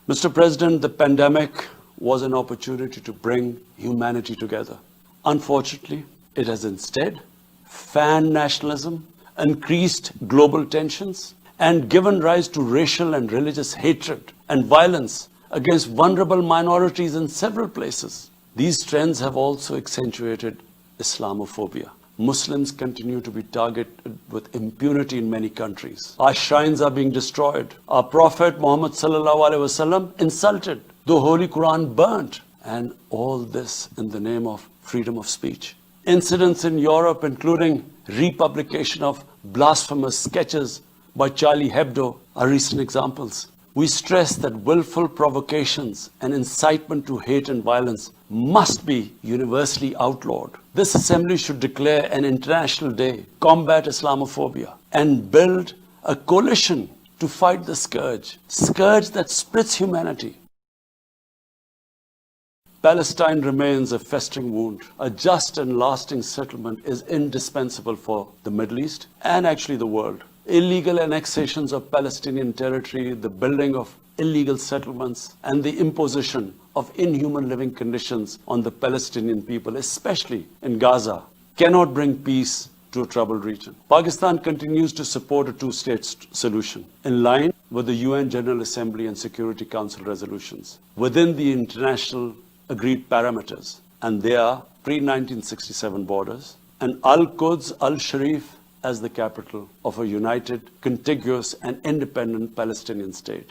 Mr. President, the pandemic was an opportunity to bring humanity together. Unfortunately, it has instead fanned nationalism, increased global tensions, and given rise to racial and religious hatred and violence against vulnerable minorities in several places. These trends have also accentuated Islamophobia. Muslims continue to be targeted with impunity in many countries. Our shrines are being destroyed. Our Prophet Muhammad sallallahu alaihi wasallam insulted. The Holy Quran burnt. And all this in the name of freedom of speech. Incidents in Europe, including republication of blasphemous sketches by Charlie Hebdo, are recent examples. We stress that willful provocations and incitement to hate and violence must be universally outlawed. This assembly should declare an international day, combat Islamophobia, and build a coalition to fight the scourge that splits humanity. Palestine remains a festering wound. A just and lasting settlement is indispensable for the Middle East and actually the world. Illegal annexations of Palestinian territory, the building of illegal settlements, and the imposition of inhuman living conditions on the Palestinian people, especially in Gaza, cannot bring peace to a troubled region. Pakistan continues to support a two-state solution in line with the UN General Assembly and Security Council resolutions within the international agreed parameters, and they are pre-1967 borders and Al-Quds Al-Sharif as the capital of a united, contiguous and independent Palestinian state.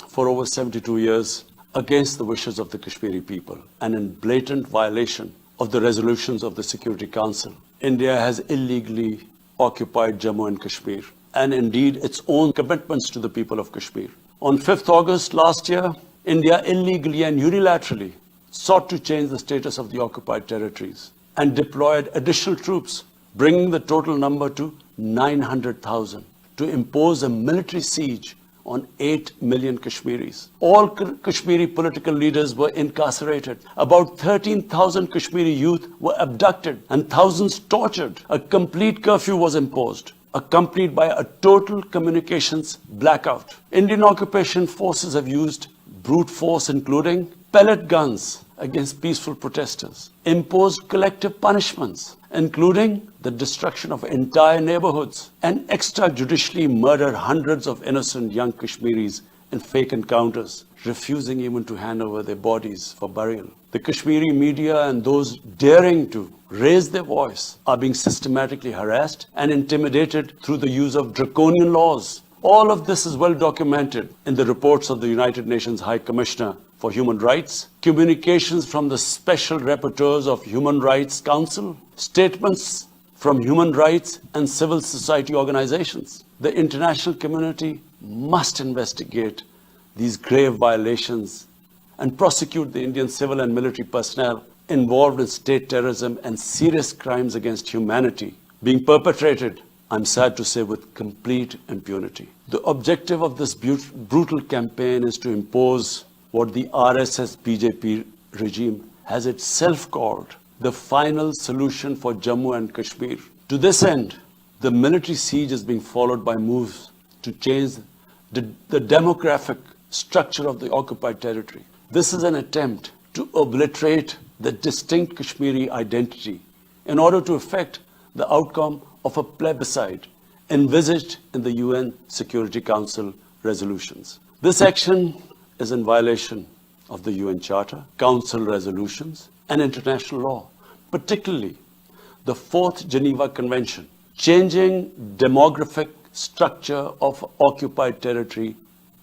For over 72 years, against the wishes of the Kashmiri people and in blatant violation of the resolutions of the Security Council, India has illegally occupied Jammu and Kashmir and indeed its own commitments to the people of Kashmir. On 5th August last year, India illegally and unilaterally sought to change the status of the occupied territories and deployed additional troops, bringing the total number to 900,000, to impose a military siege on 8 million Kashmiris. All Kashmiri political leaders were incarcerated. About 13,000 Kashmiri youth were abducted and thousands tortured. A complete curfew was imposed, accompanied by a total communications blackout. Indian occupation forces have used brute force, including pellet guns against peaceful protesters, imposed collective punishments, including the destruction of entire neighborhoods, and extrajudicially murdered hundreds of innocent young Kashmiris in fake encounters, refusing even to hand over their bodies for burial. The Kashmiri media and those daring to raise their voice are being systematically harassed and intimidated through the use of draconian laws. All of this is well documented in the reports of the United Nations High Commissioner for Human Rights, communications from the Special Rapporteurs of Human Rights Council, statements from human rights and civil society organizations. The international community must investigate these grave violations and prosecute the Indian civil and military personnel involved in state terrorism and serious crimes against humanity being perpetrated, I'm sad to say, with complete impunity. The objective of this brutal campaign is to impose what the RSS BJP regime has itself called the final solution for Jammu and Kashmir. To this end, the military siege is being followed by moves to change the demographic structure of the occupied territory. This is an attempt to obliterate the distinct Kashmiri identity in order to effect the outcome of a plebiscite envisaged in the UN Security Council resolutions. This action is in violation of the UN Charter, Council resolutions, and international law, particularly the 4th Geneva Convention. Changing demographic structure of occupied territory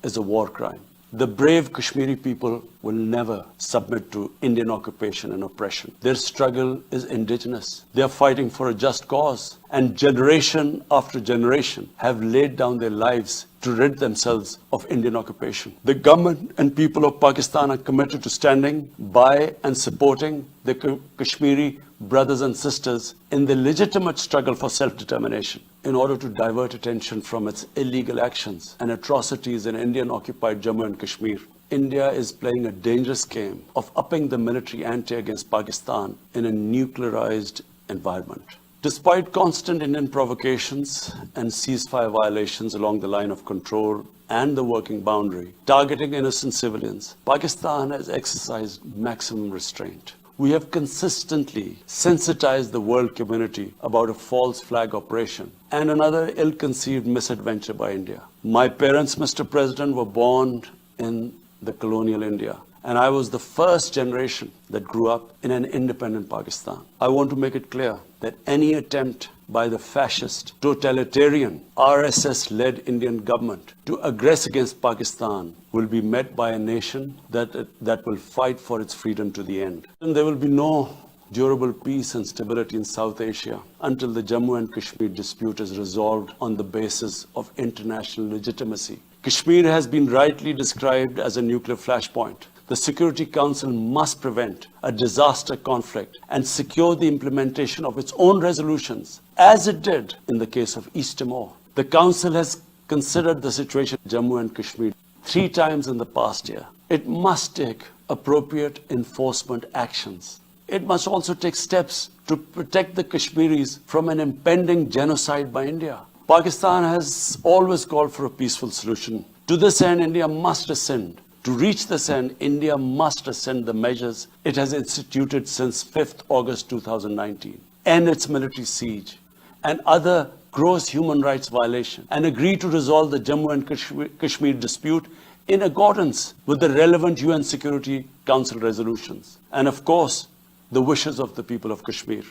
is a war crime. The brave Kashmiri people will never submit to Indian occupation and oppression. Their struggle is indigenous. They are fighting for a just cause, and generation after generation have laid down their lives to rid themselves of Indian occupation. The government and people of Pakistan are committed to standing by and supporting the Kashmiri brothers and sisters in the legitimate struggle for self-determination. In order to divert attention from its illegal actions and atrocities in Indian-occupied Jammu and Kashmir, India is playing a dangerous game of upping the military ante against Pakistan in a nuclearized environment. Despite constant Indian provocations and ceasefire violations along the line of control and the working boundary, targeting innocent civilians, Pakistan has exercised maximum restraint. We have consistently sensitized the world community about a false flag operation and another ill-conceived misadventure by India. My parents, Mr. President, were born in the colonial India, and I was the first generation that grew up in an independent Pakistan. I want to make it clear that any attempt by the fascist, totalitarian, RSS-led Indian government to aggress against Pakistan will be met by a nation that will fight for its freedom to the end. And there will be no durable peace and stability in South Asia until the Jammu and Kashmir dispute is resolved on the basis of international legitimacy. Kashmir has been rightly described as a nuclear flashpoint. The Security Council must prevent a disaster conflict and secure the implementation of its own resolutions, as it did in the case of East Timor. The Council has considered the situation in Jammu and Kashmir 3 times in the past year. It must take appropriate enforcement actions. It must also take steps to protect the Kashmiris from an impending genocide by India. Pakistan has always called for a peaceful solution. To this end, India must ascend. To reach this end, India must ascend the measures it has instituted since 5th August 2019, end its military siege and other gross human rights violations, and agree to resolve the Jammu and Kashmir dispute in accordance with the relevant UN Security Council resolutions, and of course, the wishes of the people of Kashmir.